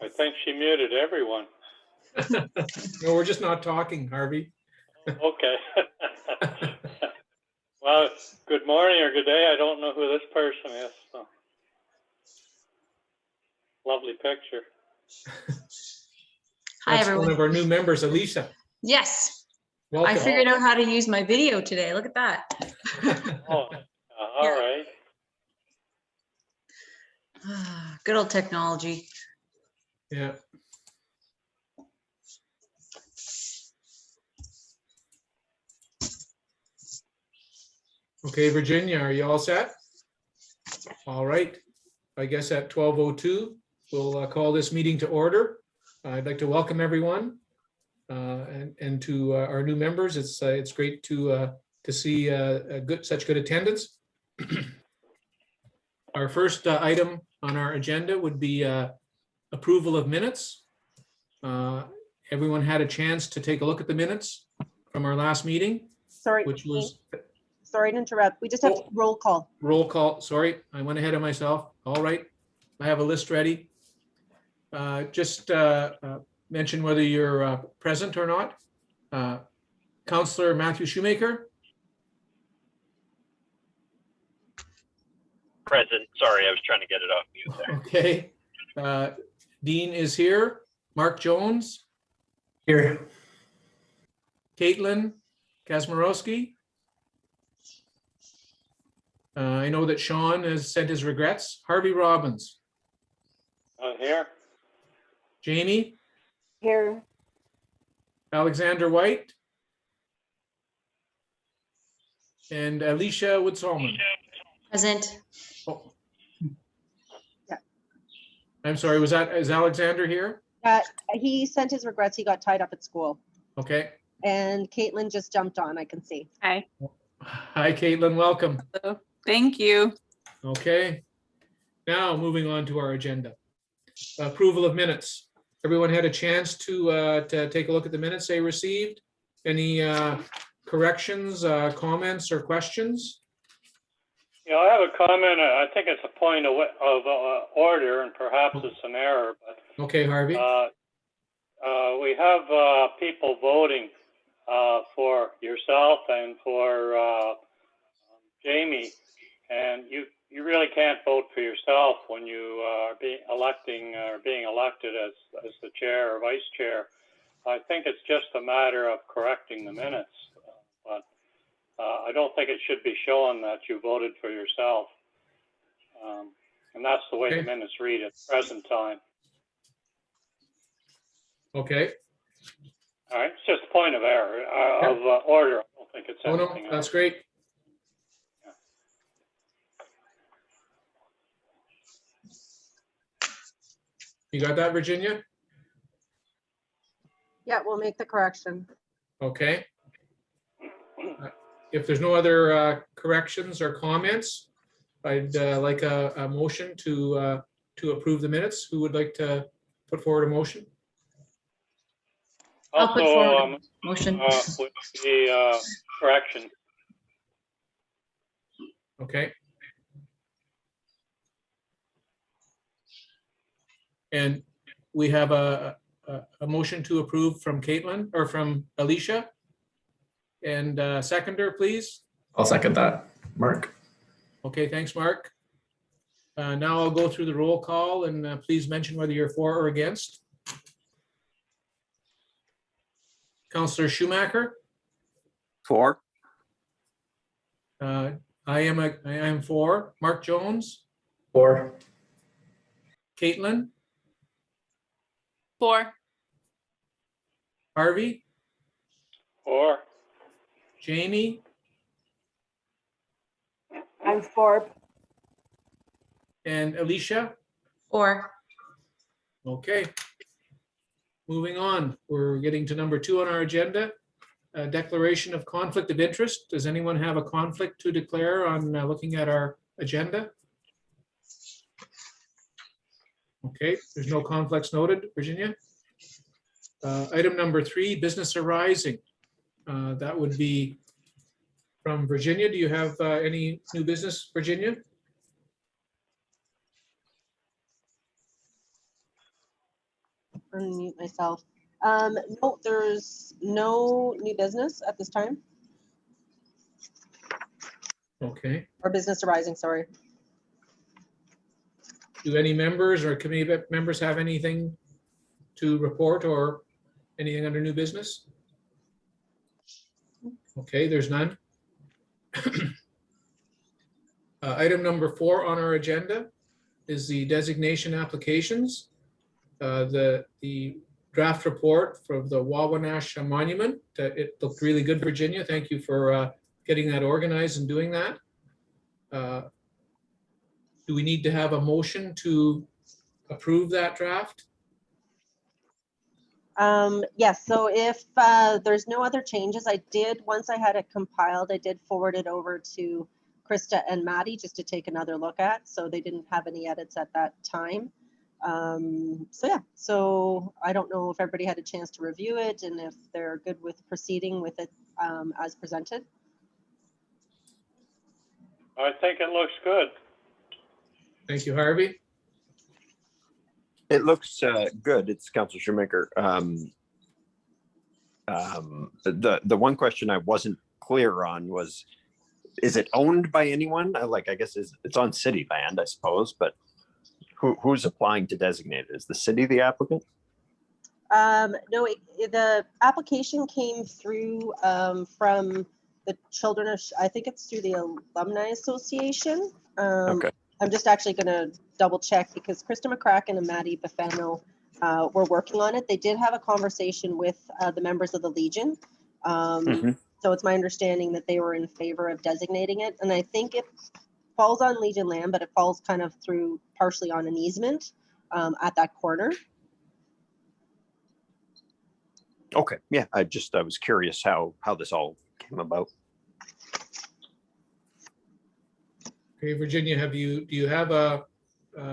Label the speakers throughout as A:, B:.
A: I think she muted everyone.
B: No, we're just not talking, Harvey.
A: Okay. Well, good morning or good day. I don't know who this person is. So. Lovely picture.
C: Hi,
B: That's
C: everyone.
B: one of our new members, Alicia.
C: Yes,
B: Welcome.
C: I figured out how to use my video today. Look at that.
A: Oh, all right.
C: Good old technology.
B: Yeah. Okay, Virginia, are you all set? All right. I guess at 12:02, we'll call this meeting to order. I'd like to welcome everyone and to our new members. It's great to see such good attendance. Our first item on our agenda would be approval of minutes. Everyone had a chance to take a look at the minutes from our last meeting,
D: Sorry,
B: which was
D: sorry to interrupt. We just have roll call.
B: roll call. Sorry, I went ahead of myself. All right, I have a list ready. Just mention whether you're present or not. Councillor Matthew Shoemaker.
E: Present. Sorry, I was trying to get it off mute there.
B: Okay. Dean is here. Mark Jones.
F: Here.
B: Caitlin Kazmarowski. I know that Sean has sent his regrets. Harvey Robbins.
A: Here.
B: Jamie.
D: Here.
B: Alexander White. And Alicia Wood-Solomon.
C: Present.
B: Oh.
D: Yeah.
B: I'm sorry, is Alexander here?
D: He sent his regrets. He got tied up at school.
B: Okay.
D: And Caitlin just jumped on, I can see.
G: Hi.
B: Hi, Caitlin, welcome.
G: Hello. Thank you.
B: Okay. Now, moving on to our agenda. Approval of minutes. Everyone had a chance to take a look at the minutes they received. Any corrections, comments, or questions?
A: Yeah, I have a comment. I think it's a point of order, and perhaps it's an error. But
B: Okay, Harvey.
A: we have people voting for yourself and for Jamie, and you really can't vote for yourself when you are being elected as the chair or vice chair. I think it's just a matter of correcting the minutes, but I don't think it should be shown that you voted for yourself, and that's the way the minutes read at the present time.
B: Okay.
A: All right, it's just a point of error of order. I don't think it's anything else.
B: That's great. You got that, Virginia?
D: Yeah, we'll make the correction.
B: Okay. If there's no other corrections or comments, I'd like a motion to approve the minutes. Who would like to put forward a motion?
C: I'll put forward a motion.
A: With the correction.
B: Okay. And we have a motion to approve from Caitlin or from Alicia. And seconder, please.
F: I'll second that, Mark.
B: Okay, thanks, Mark. Now I'll go through the roll call and please mention whether you're for or against. Councillor Shoemaker.
E: For.
B: I am for. Mark Jones.
F: For.
B: Caitlin.
G: For.
B: Harvey.
A: Or
B: Jamie.
D: I'm for.
B: And Alicia.
C: Or.
B: Okay. Moving on, we're getting to number 2 on our agenda. A declaration of conflict of interest. Does anyone have a conflict to declare on looking at our agenda? Okay, there's no conflicts noted, Virginia. Item number 3, business arising. That would be from Virginia. Do you have any new business, Virginia?
D: unmute myself. No, there's no new business at this time,
B: Okay.
D: or business arising, sorry.
B: Do any members or committee members have anything to report or anything under new business? Okay, there's none. Item number 4 on our agenda is the designation applications. The draft report from the Wawanash Monument. It looked really good, Virginia. Thank you for getting that organized and doing that. Do we need to have a motion to approve that draft?
D: Yes, so if there's no other changes, once I had it compiled, I did forward it over to Krista and Maddie just to take another look at, so they didn't have any edits at that time. So I don't know if everybody had a chance to review it and if they're good with proceeding with it as presented.
A: I think it looks good.
B: Thank you, Harvey.
E: It looks good. It's Councilor Shoemaker. The one question I wasn't clear on was, is it owned by anyone? I guess it's on city land, I suppose, but who's applying to designate it? Is the city the applicant?
D: No, the application came through from the children of, I think it's through the Alumni Association.
E: Okay.
D: I'm just actually going to double check because Krista McCracken and Maddie Buffano were working on it. They did have a conversation with the members of the Legion. So it's my understanding that they were in favor of designating it. And I think it falls on Legion land, but it falls kind of through partially on an easement at that corner.
E: Okay, yeah, I was curious how this all came about.
B: Okay, Virginia, do you have a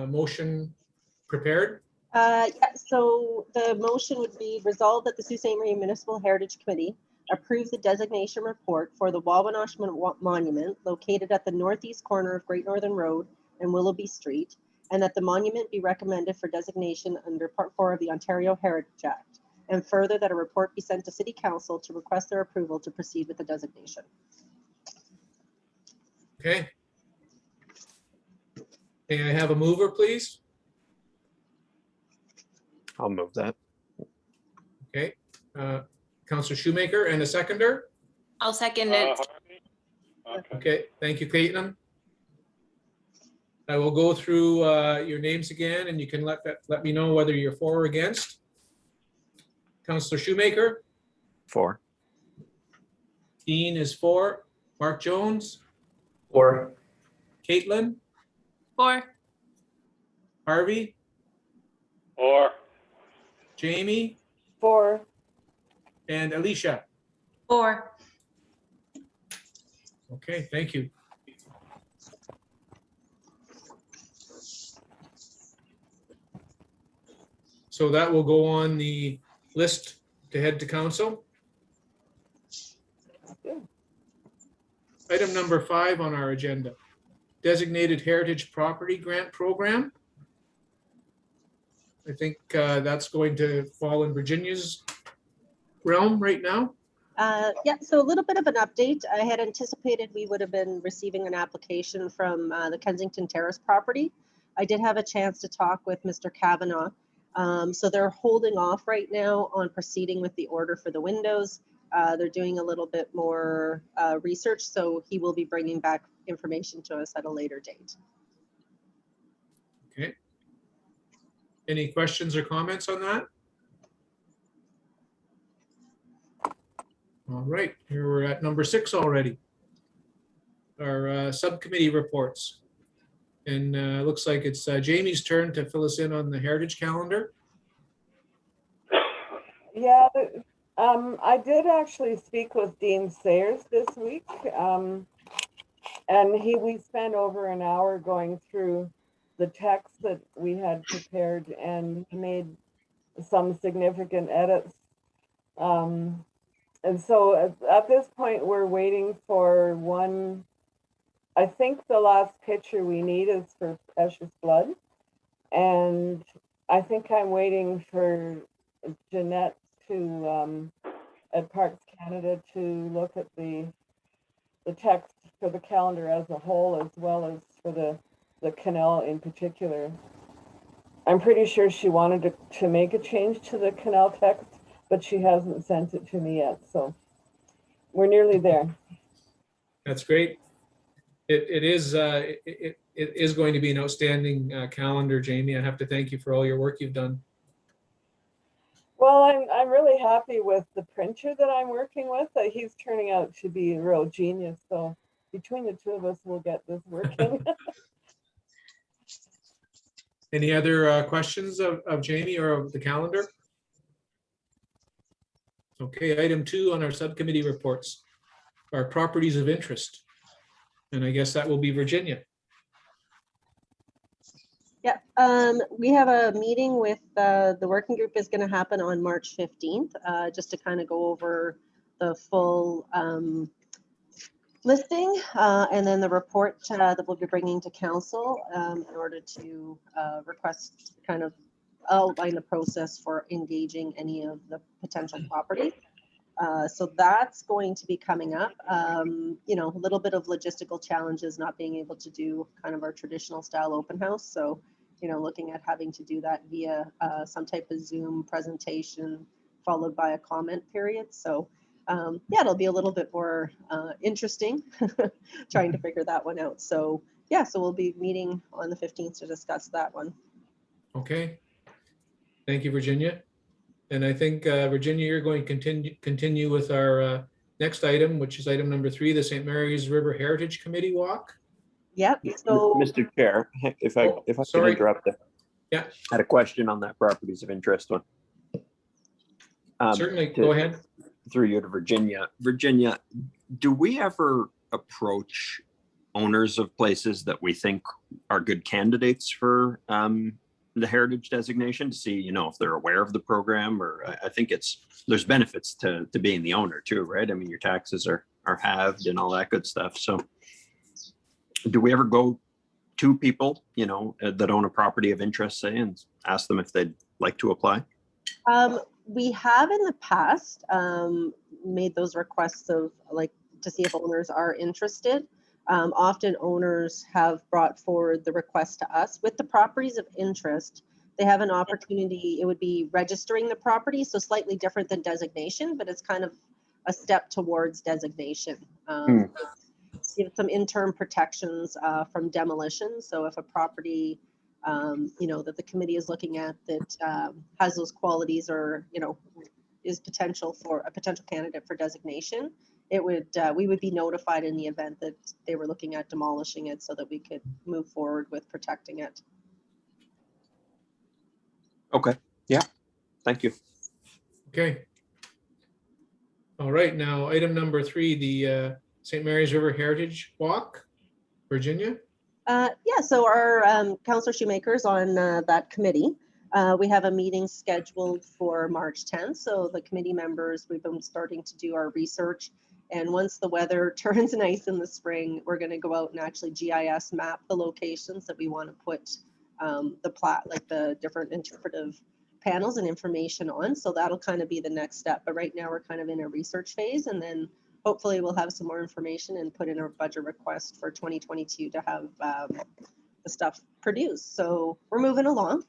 B: motion prepared?
D: Yeah, so the motion would be resolved that the Sault Ste. Marie Municipal Heritage Committee approves the designation report for the Wawanash Monument located at the northeast corner of Great Northern Road and Willoughby Street, and that the monument be recommended for designation under Part 4 of the Ontario Heritage Act, and further that a report be sent to City Council to request their approval to proceed with the designation.
B: Okay. May I have a mover, please?
E: I'll move that.
B: Okay. Councilor Shoemaker, and a seconder?
C: I'll second it.
A: Harvey? Okay.
B: Okay, thank you, Caitlin. I will go through your names again, and you can let me know whether you're for or against. Councilor Shoemaker?
E: For.
B: Dean is for. Mark Jones?
F: 4.
B: Caitlin?
C: 4.
B: Harvey?
A: Or,
B: Jamie?
D: 4.
B: And Alicia?
C: 4.
B: Okay, thank you. So that will go on the list to head to council. Item number 5 on our agenda, Designated Heritage Property Grant Program. I think that's going to fall in Virginia's realm right now.
D: Yeah, so a little bit of an update. I had anticipated we would have been receiving an application from the Kensington Terrace property. I did have a chance to talk with Mr. Kavanaugh. So they're holding off right now on proceeding with the order for the windows. They're doing a little bit more research, so he will be bringing back information to us at a later date.
B: Okay. Any questions or comments on that? All right, here we're at number 6 already. Our subcommittee reports. And looks like it's Jamie's turn to fill us in on the heritage calendar.
G: Yeah, I did actually speak with Dean Sayers this week. And we spent over an hour going through the text that we had prepared and made some significant edits. And so at this point, we're waiting for one. I think the last picture we need is for Precious Blood. And I think I'm waiting for Jeanette to, at Parks Canada to look at the text for the calendar as a whole, as well as for the canal in particular. I'm pretty sure she wanted to make a change to the canal text, but she hasn't sent it to me yet, so we're nearly there.
B: That's great. It is going to be an outstanding calendar, Jamie. I have to thank you for all your work you've done.
G: Well, I'm really happy with the printer that I'm working with. He's turning out to be a real genius. So between the two of us, we'll get this working.
B: Any other questions of Jamie or of the calendar? Okay, item 2 on our subcommittee reports are properties of interest. And I guess that will be Virginia.
D: Yeah, we have a meeting with the working group is going to happen on March 15th, just to kind of go over the full listing and then the report that we'll be bringing to council in order to request kind of outline the process for engaging any of the potential property. So that's going to be coming up. You know, a little bit of logistical challenges not being able to do kind of our traditional style open house. So, you know, looking at having to do that via some type of Zoom presentation followed by a comment period. So yeah, it'll be a little bit more interesting trying to figure that one out. So yeah, so we'll be meeting on the 15th to discuss that one.
B: Okay. Thank you, Virginia. And I think, Virginia, you're going to continue with our next item, which is item number 3, the St. Mary's River Heritage Committee Walk.
D: Yep. So
E: Mr. Chair, if I could
B: sorry.
E: interrupt there.
B: Yeah.
E: I had a question on that properties of interest one.
B: Certainly, go ahead.
E: Through you to Virginia. Virginia, do we ever approach owners of places that we think are good candidates for the heritage designation to see, you know, if they're aware of the program? Or I think there's benefits to being the owner too, right? I mean, your taxes are halved and all that good stuff. So do we ever go to people, you know, that own a property of interest, say, and ask them if they'd like to apply?
D: We have in the past made those requests of like to see if owners are interested. Often owners have brought forward the request to us with the properties of interest. They have an opportunity. It would be registering the property, so slightly different than designation, but it's kind of a step towards designation. Give some interim protections from demolition. So if a property you know, that the committee is looking at that has those qualities or, you know, is potential for a potential candidate for designation, it would, we would be notified in the event that they were looking at demolishing it so that we could move forward with protecting it.
E: Okay. Yeah. Thank you.
B: Okay. All right, now item number 3, the St. Mary's River Heritage Walk, Virginia.
D: Yeah, so our Councillor Shoemaker's on that committee. We have a meeting scheduled for March 10th. So the committee members, we've been starting to do our research. And once the weather turns nice in the spring, we're going to go out and actually GIS map the locations that we want to put the Plaque, like the different interpretive panels and information on. So that'll kind of be the next step. But right now we're kind of in a research phase, and then hopefully we'll have some more information and put in our budget request for 2022 to have the stuff produced. So we're moving along.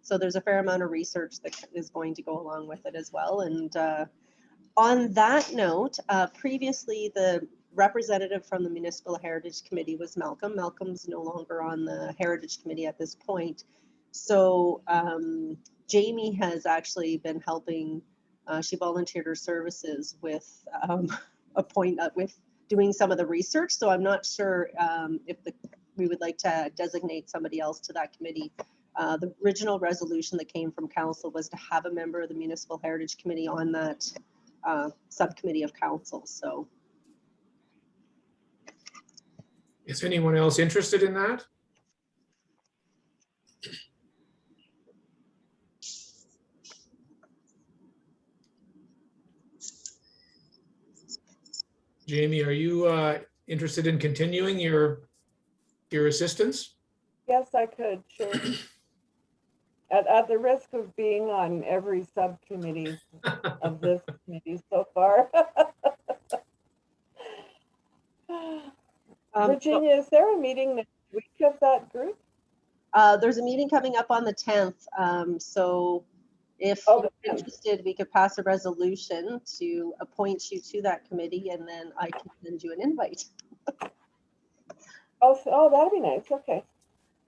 D: So there's a fair amount of research that is going to go along with it as well. And on that note, previously the representative from the Municipal Heritage Committee was Malcolm. Malcolm's no longer on the Heritage Committee at this point. So Jamie has actually been helping. She volunteered her services with with doing some of the research. So I'm not sure if we would like to designate somebody else to that committee. The original resolution that came from council was to have a member of the Municipal Heritage Committee on that subcommittee of council. So
B: Is anyone else interested in that? Jamie, are you interested in continuing your assistance?
G: Yes, I could, sure. at the risk of being on every subcommittee of this committee so far. Virginia, is there a meeting next week of that group?
D: There's a meeting coming up on the 10th. So if
G: Oh,
D: you're
G: the 10th.
D: interested, we could pass a resolution to appoint you to that committee, and then I can send you an invite.
G: Oh, that'd be nice. Okay.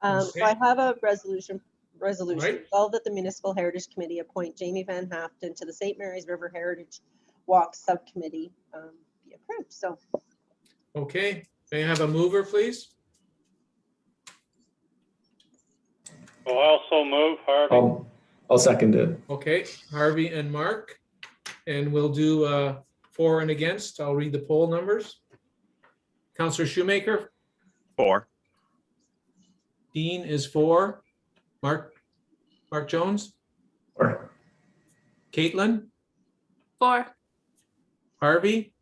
D: So I have a resolution.
B: Right.
D: Resolved that the Municipal Heritage Committee appoint Jamie Van Haften to the St. Mary's River Heritage Walk Subcommittee, be approved. So
B: Okay, may I have a mover, please?
A: I'll also move, Harvey.
F: I'll second it.
B: Okay, Harvey and Mark. And we'll do for and against. I'll read the poll numbers. Counselor Shoemaker,
E: 4.
B: Dean is 4. Mark Jones,
F: 4.
B: Caitlin,
C: 4.
B: Harvey,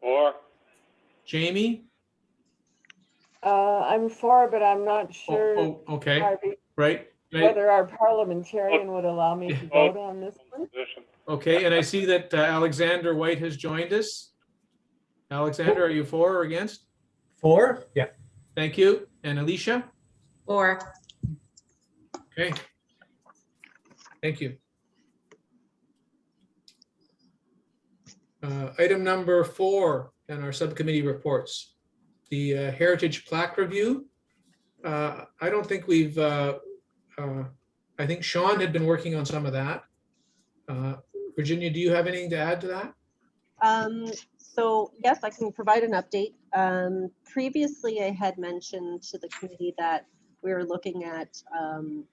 A: Or,
B: Jamie.
G: I'm for, but I'm not sure,
B: Oh, okay,
G: Harvey,
B: right.
G: whether our parliamentarian would allow me to vote on this one.
A: position.
B: Okay, and I see that Alexander White has joined us. Alexander, are you for or against?
F: 4? Yeah.
B: Thank you. And Alicia?
C: 4.
B: Okay. Thank you. Item number 4 in our subcommittee reports, the Heritage Plaque Review. I don't think we've, I think Sean had been working on some of that. Virginia, do you have anything to add to that?
D: So yes, I can provide an update. Previously, I had mentioned to the committee that we were looking at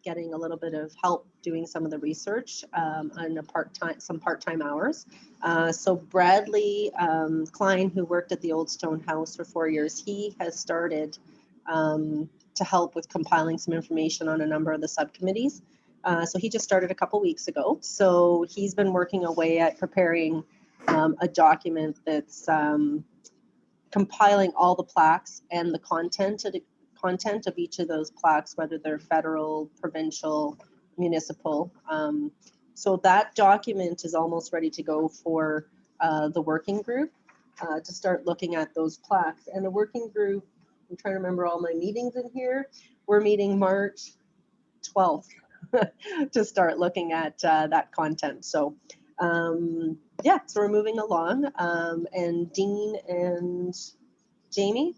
D: getting a little bit of help doing some of the research on some part-time hours. So Bradley Klein, who worked at the Old Stone House for 4 years, he has started to help with compiling some information on a number of the subcommittees. So he just started a couple weeks ago. So he's been working away at preparing a document that's compiling all the plaques and the content of each of those plaques, whether they're federal, provincial, municipal. So that document is almost ready to go for the working group to start looking at those plaques. And the working group, I'm trying to remember all my meetings in here. We're meeting March 12th to start looking at that content. So yeah, so we're moving along. And Dean and Jamie,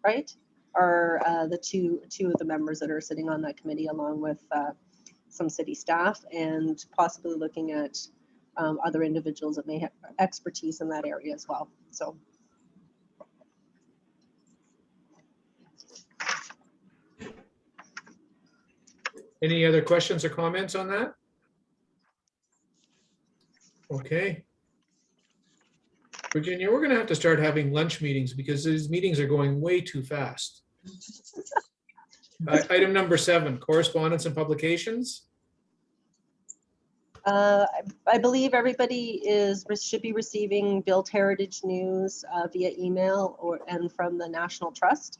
D: right, are the two of the members that are sitting on that committee, along with some city staff, and possibly looking at other individuals that may have expertise in that area as well. So.
B: Any other questions or comments on that? Okay. Virginia, we're gonna have to start having lunch meetings because these meetings are going way too fast. Item number 7, correspondence and publications.
D: I believe everybody should be receiving Built Heritage News via email and from the National Trust.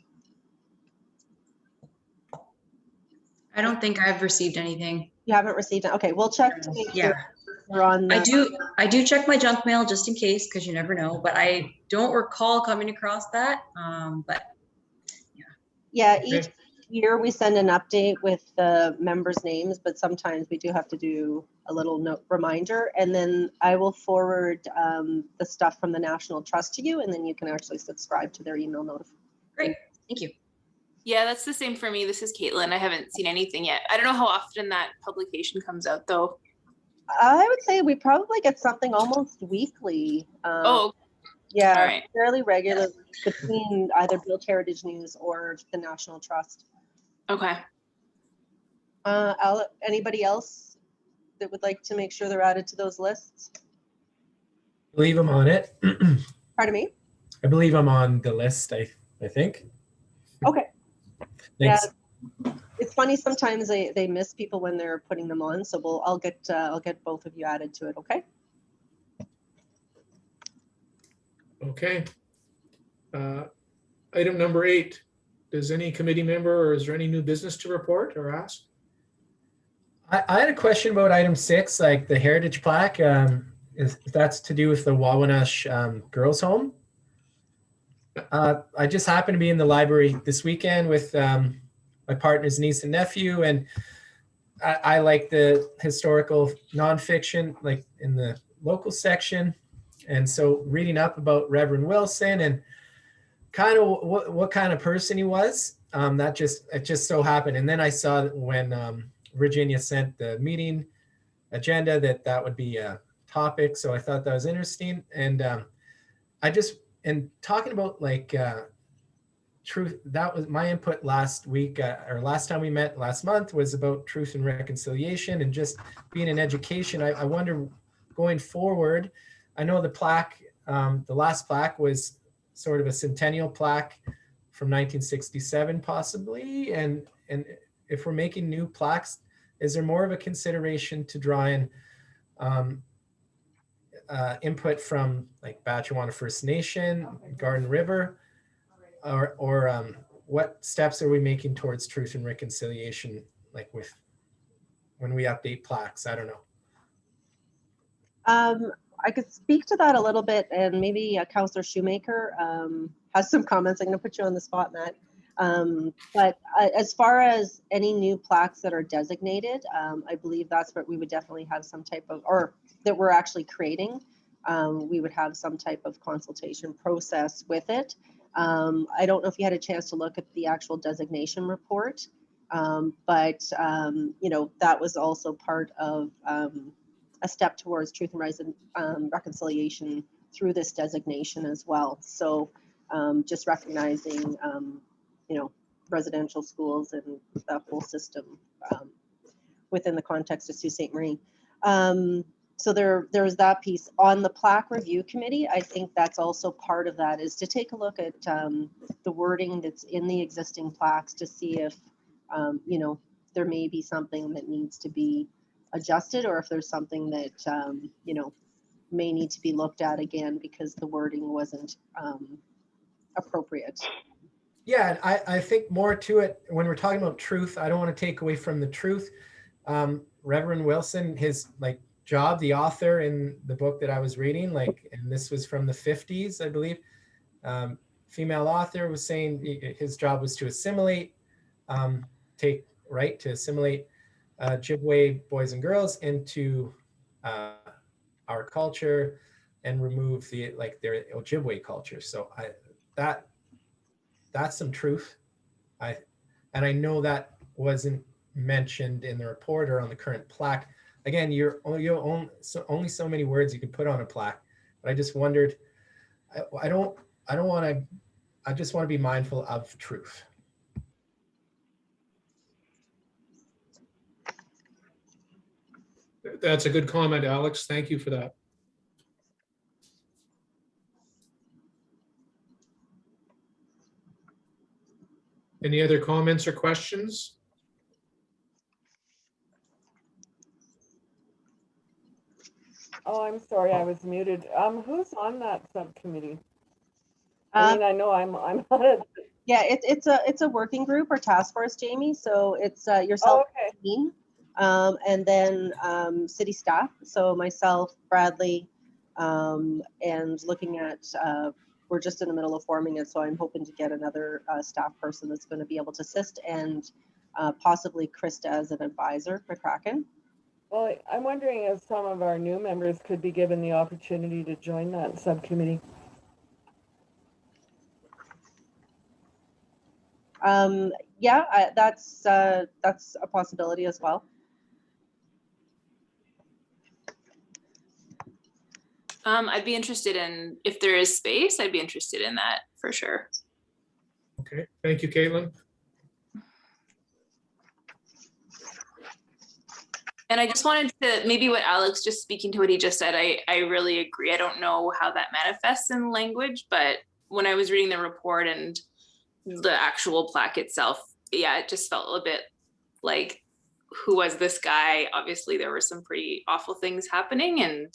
H: I don't think I've received anything.
D: You haven't received it? Okay, we'll check to make
H: Yeah,
D: sure we're on.
H: I do check my junk mail just in case, because you never know, but I don't recall coming across that. But
D: Yeah,
B: Okay.
D: each year we send an update with the members' names, but sometimes we do have to do a little note reminder, and then I will forward the stuff from the National Trust to you, and then you can actually subscribe to their email notification.
H: great, thank you.
C: Yeah, that's the same for me. This is Caitlin. I haven't seen anything yet. I don't know how often that publication comes out though.
D: I would say we probably get something almost weekly.
C: Oh,
D: Yeah,
C: all right.
D: fairly regular between either Built Heritage News or the National Trust.
C: Okay.
D: Anybody else that would like to make sure they're added to those lists?
F: I believe I'm on it.
D: Pardon me?
F: I believe I'm on the list, I think.
D: Okay.
F: Thanks.
D: Yeah, it's funny sometimes they miss people when they're putting them on. So I'll get both of you added to it. Okay.
B: Okay. Item number 8, does any committee member or is there any new business to report or ask?
F: I had a question about item 6, like the heritage plaque. Is that's to do with the Wawanash Girls Home? I just happened to be in the library this weekend with my partner's niece and nephew, and I like the historical nonfiction, like in the local section. And so reading up about Reverend Wilson and kind of what kind of person he was, it just so happened. And then I saw that when Virginia sent the meeting agenda that would be a topic. So I thought that was interesting. And and talking about like truth, that was my input last week or last time we met last month was about truth and reconciliation and just being in education. I wonder going forward, I know the plaque, the last plaque was sort of a centennial plaque from 1967 possibly. And if we're making new plaques, is there more of a consideration to draw in input from like Batchewana First Nation, Garden River, or what steps are we making towards truth and reconciliation, like with when we update plaques? I don't know.
D: I could speak to that a little bit, and maybe Councillor Shoemaker has some comments. I'm going to put you on the spot, Matt. But as far as any new plaques that are designated, I believe that's what we would definitely have some type of, or that we're actually creating. We would have some type of consultation process with it. I don't know if you had a chance to look at the actual designation report, but you know, that was also part of a step towards truth and reconciliation through this designation as well. So just recognizing, you know, residential schools and the whole system within the context of Sault Ste. Marie. So there's that piece. On the plaque review committee, I think that's also part of that, is to take a look at the wording that's in the existing plaques to see if, you know, there may be something that needs to be adjusted, or if there's something that, you know, may need to be looked at again because the wording wasn't appropriate.
F: Yeah, I think more to it when we're talking about truth. I don't want to take away from the truth. Reverend Wilson, his like job, the author in the book that I was reading, like, and this was from the 50s, I believe. Female author was saying his job was to assimilate, to assimilate Ojibwe boys and girls into our culture and remove their Ojibwe culture. So that's some truth. And I know that wasn't mentioned in the report or on the current plaque. Again, you're only so many words you can put on a plaque. But I just wondered, I just want to be mindful of truth.
B: That's a good comment, Alex. Thank you for that. Any other comments or questions?
G: Oh, I'm sorry, I was muted. Who's on that subcommittee? I mean, I know I'm on it.
D: Yeah, it's a working group or task force, Jamie. So it's yourself,
G: okay.
D: And then city staff. So myself, Bradley, and looking at, we're just in the middle of forming it. So I'm hoping to get another staff person that's going to be able to assist, and possibly Krista as an advisor for Kraken.
G: Well, I'm wondering if some of our new members could be given the opportunity to join that subcommittee.
D: Yeah, that's a possibility as well.
C: I'd be interested in, if there is space, I'd be interested in that for sure.
B: Okay, thank you, Caitlin.
C: And I just wanted to, maybe what Alex, just speaking to what he just said, I really agree. I don't know how that manifests in language, but when I was reading the report and the actual plaque itself, yeah, it just felt a bit like, who was this guy? Obviously, there were some pretty awful things happening, and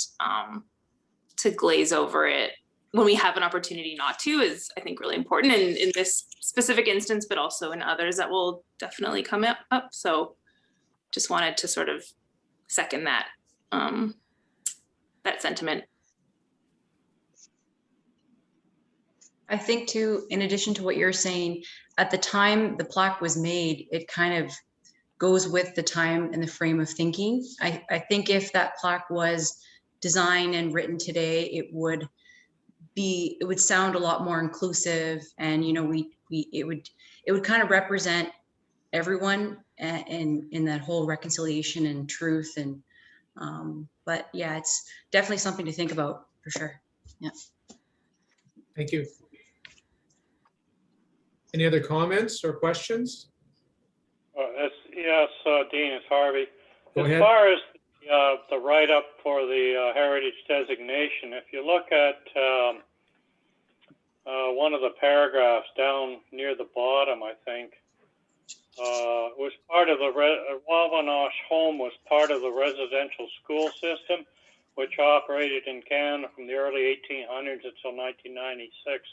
C: to glaze over it when we have an opportunity not to is, I think, really important in this specific instance, but also in others that will definitely come up. So just wanted to sort of second that, that sentiment.
H: I think too, in addition to what you're saying, at the time the plaque was made, it kind of goes with the time and the frame of thinking. I think if that plaque was designed and written today, it would sound a lot more inclusive, and it would kind of represent everyone in that whole reconciliation and truth. And but yeah, it's definitely something to think about for sure. Yeah.
B: Thank you. Any other comments or questions?
A: Yes, Dean, it's Harvey.
B: Go
A: As
B: ahead.
A: far as the write-up for the heritage designation, if you look at one of the paragraphs down near the bottom, I think, was part of the Wawanosh home was part of the residential school system, which operated in Canada from the early 1800s until 1996.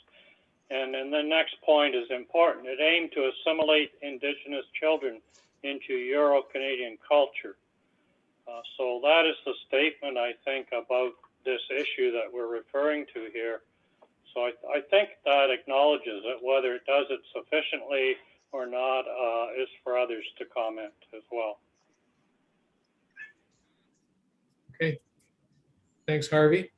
A: And then the next point is important. It aimed to assimilate Indigenous children into Euro-Canadian culture. So that is the statement, I think, about this issue that we're referring to here. So I think that acknowledges it. Whether it does it sufficiently or not is for others to comment as well.
B: Okay. Thanks, Harvey.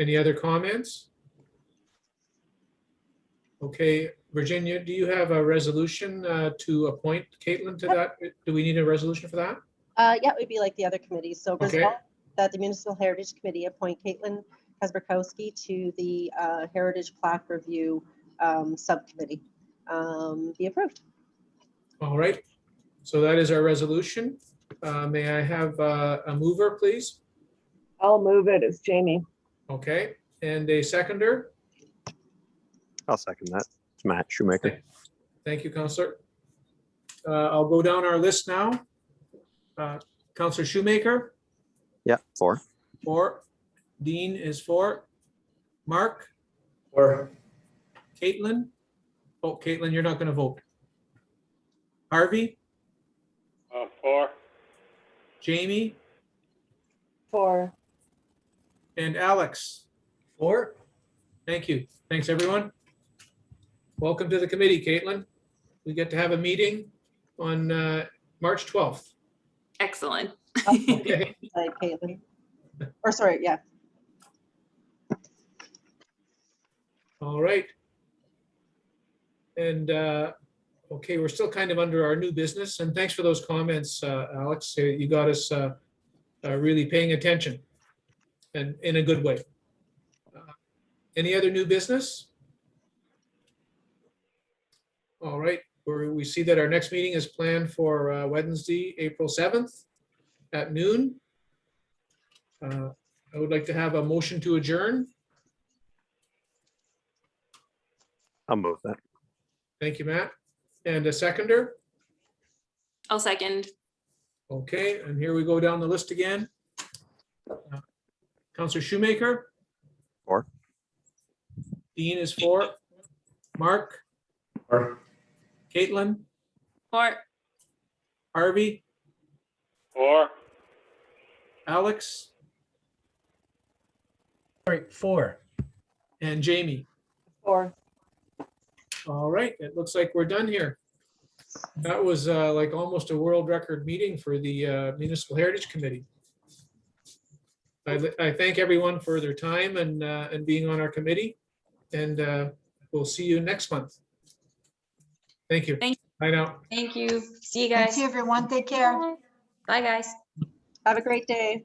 B: Any other comments? Okay, Virginia, do you have a resolution to appoint Caitlin to that? Do we need a resolution for that?
D: Yeah, it would be like the other committees. So
B: Okay.
D: resolve that the Municipal Heritage Committee appoint Caitlin Kasperkowski to the Heritage Plaque Review Subcommittee. Be approved.
B: All right, so that is our resolution. May I have a mover, please?
G: I'll move it. It's Jamie.
B: Okay, and a seconder?
E: I'll second that. It's Matt Shoemaker.
B: Thank you, Counselor. I'll go down our list now. Counselor Shoemaker,
E: Yeah, 4.
B: 4. Dean is 4. Mark?
F: Or
B: Caitlin? Oh, Caitlin, you're not going to vote. Harvey?
A: 4.
B: Jamie?
G: 4.
B: And Alex?
F: 4.
B: Thank you. Thanks, everyone. Welcome to the committee, Caitlin. We get to have a meeting on March 12th.
C: Excellent.
B: Okay.
D: Caitlin. Or sorry, yeah.
B: All right. And okay, we're still kind of under our new business, and thanks for those comments, Alex. You got us really paying attention, and in a good way. Any other new business? All right, we see that our next meeting is planned for Wednesday, April 7th at noon. I would like to have a motion to adjourn.
E: I'll move that.
B: Thank you, Matt. And a seconder?
C: I'll second.
B: Okay, and here we go down the list again. Counselor Shoemaker?
E: 4.
B: Dean is 4. Mark?
F: Or
B: Caitlin?
C: 4.
B: Harvey?
A: 4.
B: Alex?
F: sorry, 4.
B: And Jamie?
G: 4.
B: All right, it looks like we're done here. That was like almost a world record meeting for the Municipal Heritage Committee. I thank everyone for their time and being on our committee, and we'll see you next month. Thank you.
C: Thank
B: Bye now.
H: Thank you. See you guys.
I: Thank you, everyone. Take care.
H: Bye, guys.
D: Have a great day.